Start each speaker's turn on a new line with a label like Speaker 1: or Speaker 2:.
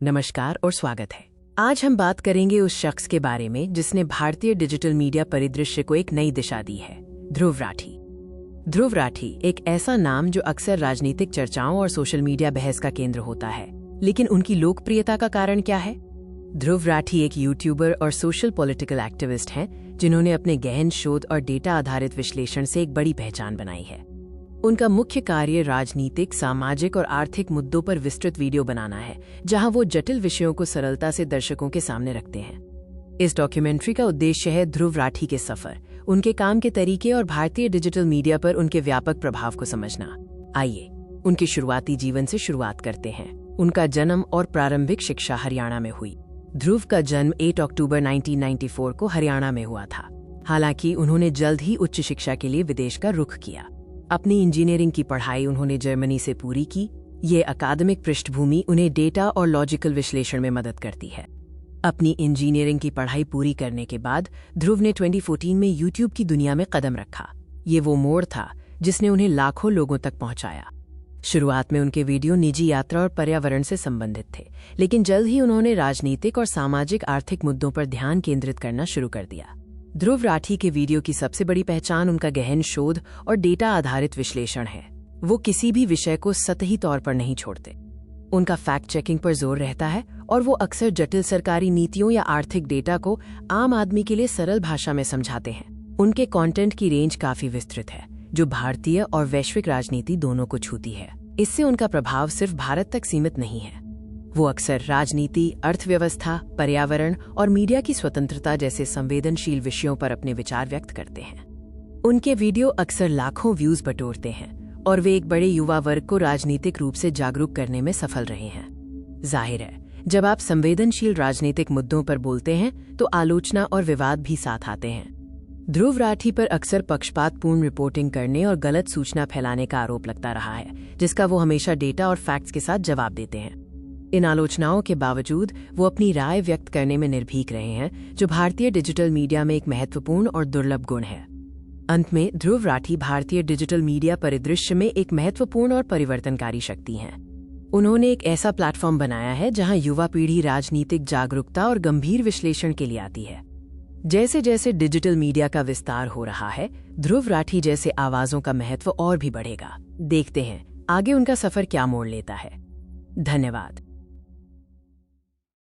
Speaker 1: नमस्कार और स्वागत है। आज हम बात करेंगे उस शख्स के बारे में जिसने भारतीय डिजिटल मीडिया परिदृश्य को एक नई दिशा दी है, ध्रुव राठी। ध्रुव राठी एक ऐसा नाम जो अक्सर राजनीतिक चर्चाओं और सोशल मीडिया बहस का केंद्र होता है, लेकिन उनकी लोकप्रियता का कारण क्या है? ध्रुव राठी एक यूट्यूबर और सोशल पॉलिटिकल एक्टिविस्ट हैं जिन्होंने अपने गहन शोध और डेटा आधारित विश्लेषण से एक बड़ी पहचान बनाई है। उनका मुख्य कार्य राजनीतिक, सामाजिक और आर्थिक मुद्दों पर विस्तृत वीडियो बनाना है, जहां वो जटिल विषयों को सरलता से दर्शकों के सामने रखते हैं। इस डॉक्यूमेंट्री का उद्देश्य है ध्रुव राठी के सफर, उनके काम के तरीके और भारतीय डिजिटल मीडिया पर उनके व्यापक प्रभाव को समझना। आइए उनके शुरुआती जीवन से शुरुआत करते हैं। उनका जन्म और प्रारंभिक शिक्षा हरियाणा में हुई। ध्रुव का जन्म 8 अक्टूबर 1994 को हरियाणा में हुआ था। हालांकि उन्होंने जल्द ही उच्च शिक्षा के लिए विदेश का रुख किया। अपनी इंजीनियरिंग की पढ़ाई उन्होंने जर्मनी से पूरी की। ये अकादमिक पृष्ठभूमि उन्हें डेटा और लॉजिकल विश्लेषण में मदद करती है। अपनी इंजीनियरिंग की पढ़ाई पूरी करने के बाद ध्रुव ने 2014 में यूट्यूब की दुनिया में कदम रखा। ये वो मोड़ था जिसने उन्हें लाखों लोगों तक पहुंचाया। शुरुआत में उनके वीडियो निजी यात्रा और पर्यावरण से संबंधित थे, लेकिन जल्द ही उन्होंने राजनीतिक और सामाजिक आर्थिक मुद्दों पर ध्यान केंद्रित करना शुरू कर दिया। ध्रुव राठी के वीडियो की सबसे बड़ी पहचान उनका गहन शोध और डेटा आधारित विश्लेषण है। वो किसी भी विषय को सतही तौर पर नहीं छोड़ते। उनका फैक्ट चेकिंग पर जोर रहता है और वो अक्सर जटिल सरकारी नीतियों या आर्थिक डेटा को आम आदमी के लिए सरल भाषा में समझाते हैं। उनके कंटेंट की रेंज काफी विस्तृत है, जो भारतीय और वैश्विक राजनीति दोनों को छूती है। इससे उनका प्रभाव सिर्फ भारत तक सीमित नहीं है। वो अक्सर राजनीति, अर्थव्यवस्था, पर्यावरण और मीडिया की स्वतंत्रता जैसे संवेदनशील विषयों पर अपने विचार व्यक्त करते हैं। उनके वीडियो अक्सर लाखों व्यूज बटोरते हैं और वे एक बड़े युवा वर्ग को राजनीतिक रूप से जागरूक करने में सफल रहे हैं। जाहिर है, जब आप संवेदनशील राजनीतिक मुद्दों पर बोलते हैं तो आलोचना और विवाद भी साथ आते हैं। ध्रुव राठी पर अक्सर पक्षपातपूर्ण रिपोर्टिंग करने और गलत सूचना फैलाने का आरोप लगता रहा है, जिसका वो हमेशा डेटा और फैक्ट्स के साथ जवाब देते हैं। इन आलोचनाओं के बावजूद वो अपनी राय व्यक्त करने में निर्भीक रहे हैं, जो भारतीय डिजिटल मीडिया में एक महत्वपूर्ण और दुर्लभ गुण है। अंत में ध्रुव राठी भारतीय डिजिटल मीडिया परिदृश्य में एक महत्वपूर्ण और परिवर्तनकारी शक्ति हैं। उन्होंने एक ऐसा प्लेटफॉर्म बनाया है जहां युवा पीढ़ी राजनीतिक जागरूकता और गंभीर विश्लेषण के लिए आती है। जैसे जैसे डिजिटल मीडिया का विस्तार हो रहा है, ध्रुव राठी जैसे आवाजों का महत्व और भी बढ़ेगा। देखते हैं आगे उनका सफर क्या मोड़ लेता है। धन्यवाद।